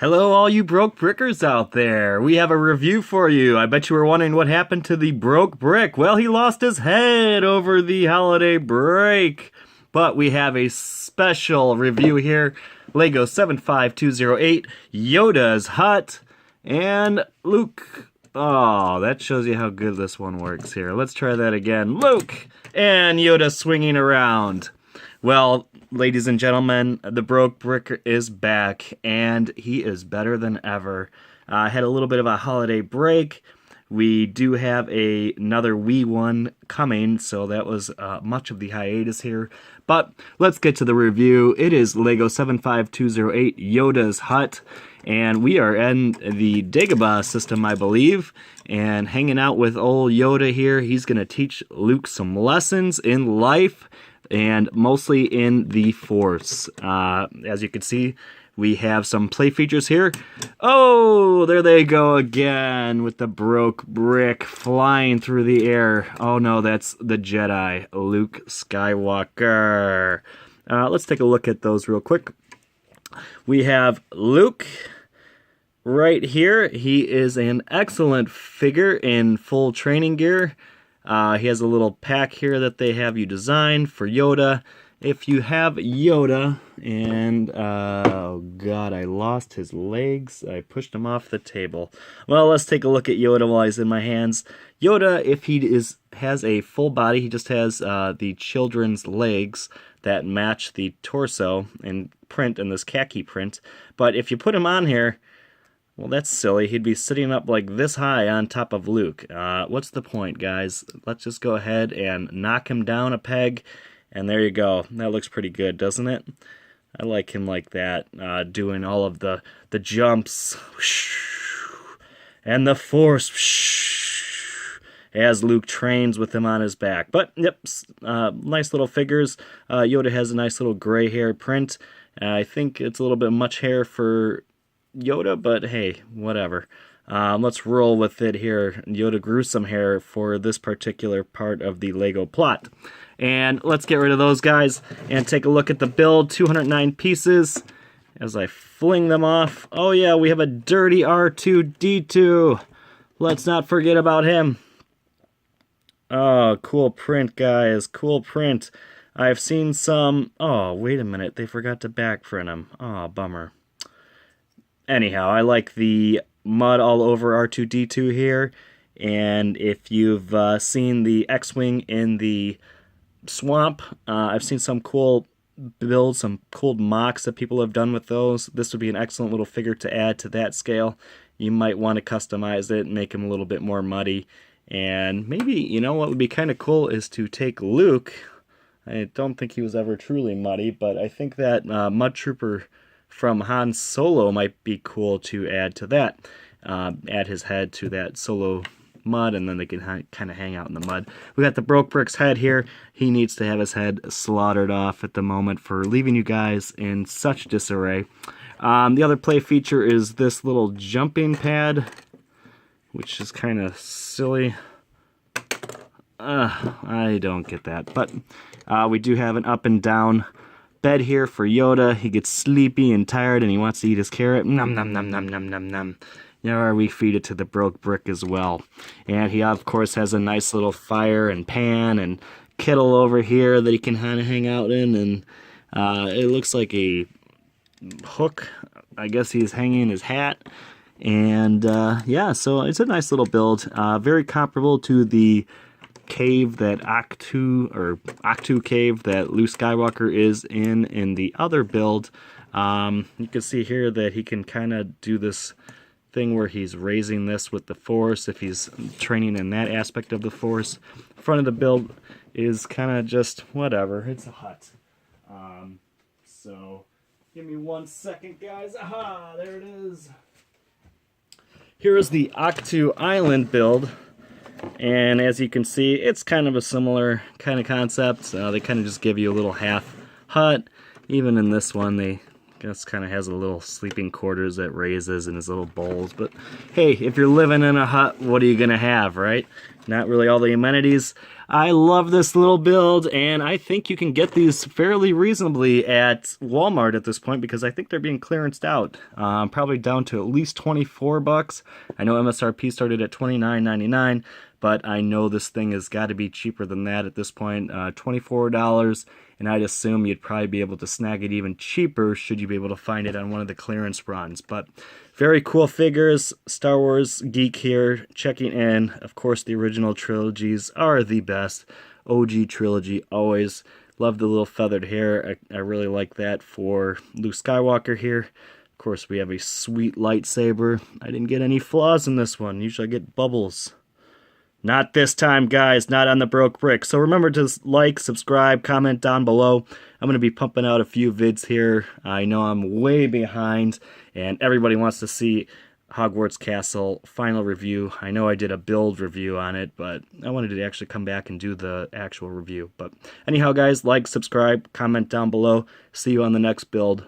Hello, all you broke brickers out there. We have a review for you. I bet you were wondering what happened to the broke brick. Well, he lost his head over the holiday break. But we have a special review here. Lego 75208, Yoda's hut, and Luke. Oh, that shows you how good this one works here. Let's try that again. Luke and Yoda swinging around. Well, ladies and gentlemen, the Broke Brick is back, and he is better than ever. Had a little bit of a holiday break. We do have another Wii one coming, so that was much of the hiatus here. But let's get to the review. It is Lego 75208 Yoda's Hut, and we are in the Dagobah system, I believe, and hanging out with old Yoda here. He's going to teach Luke some lessons in life, and mostly in the Force. As you can see, we have some play features here. Oh, there they go again with the Broke Brick flying through the air. Oh no, that's the Jedi, Luke Skywalker. Let's take a look at those real quick. We have Luke right here. He is an excellent figure in full training gear. He has a little pack here that they have you design for Yoda. If you have Yoda, and oh god, I lost his legs. I pushed him off the table. Well, let's take a look at Yoda while he's in my hands. Yoda, if he has a full body, he just has the children's legs that match the torso in print, in this khaki print. But if you put him on here, well, that's silly. He'd be sitting up like this high on top of Luke. What's the point, guys? Let's just go ahead and knock him down a peg, and there you go. That looks pretty good, doesn't it? I like him like that, doing all of the jumps, and the Force, as Luke trains with him on his back. But, yep, nice little figures. Yoda has a nice little gray hair print. I think it's a little bit much hair for Yoda, but hey, whatever. Let's roll with it here. Yoda grew some hair for this particular part of the Lego plot. And let's get rid of those guys and take a look at the build. 209 pieces as I fling them off. Oh yeah, we have a dirty R2-D2. Let's not forget about him. Oh, cool print, guys. Cool print. I've seen some... Oh, wait a minute. They forgot to backprint him. Oh, bummer. Anyhow, I like the mud all over R2-D2 here, and if you've seen the X-Wing in the swamp, I've seen some cool builds, some cool mocks that people have done with those. This would be an excellent little figure to add to that scale. You might want to customize it and make him a little bit more muddy, and maybe, you know, what would be kind of cool is to take Luke. I don't think he was ever truly muddy, but I think that Mud Trooper from Han Solo might be cool to add to that. Add his head to that Solo mud, and then they can kind of hang out in the mud. We got the Broke Brick's head here. He needs to have his head slaughtered off at the moment for leaving you guys in such disarray. The other play feature is this little jumping pad, which is kind of silly. I don't get that. But we do have an up and down bed here for Yoda. He gets sleepy and tired and he wants to eat his carrot. Nom nom nom nom nom nom nom. Now we feed it to the Broke Brick as well. And he of course has a nice little fire and pan and kettle over here that he can kind of hang out in, and it looks like a hook. I guess he's hanging his hat. And yeah, so it's a nice little build. Very comparable to the cave that Octu cave that Luke Skywalker is in the other build. You can see here that he can kind of do this thing where he's raising this with the Force if he's training in that aspect of the Force. Front of the build is kind of just whatever. It's a hut. So give me 1 second, guys. Aha, there it is. Here is the Octu Island build. And as you can see, it's kind of a similar kind of concept. They kind of just give you a little half hut. Even in this one, they just kind of has a little sleeping quarters that raises in his little bowls. But hey, if you're living in a hut, what are you going to have, right? Not really all the amenities. I love this little build, and I think you can get these fairly reasonably at Walmart at this point because I think they're being clearanced out. Probably down to at least 24 bucks. I know MSRP started at $29.99, but I know this thing has got to be cheaper than that at this point. $24, and I'd assume you'd probably be able to snag it even cheaper should you be able to find it on one of the clearance runs. But very cool figures. Star Wars geek here, checking in. Of course, the original trilogies are the best. OG trilogy, always. Love the little feathered hair. I really like that for Luke Skywalker here. Of course, we have a sweet lightsaber. I didn't get any flaws in this one. Usually I get bubbles. Not this time, guys. Not on the Broke Brick. So remember to like, subscribe, comment down below. I'm going to be pumping out a few vids here. I know I'm way behind, and everybody wants to see Hogwarts Castle final review. I know I did a build review on it, but I wanted to actually come back and do the actual review. But anyhow, guys, like, subscribe, comment down below. See you on the next build.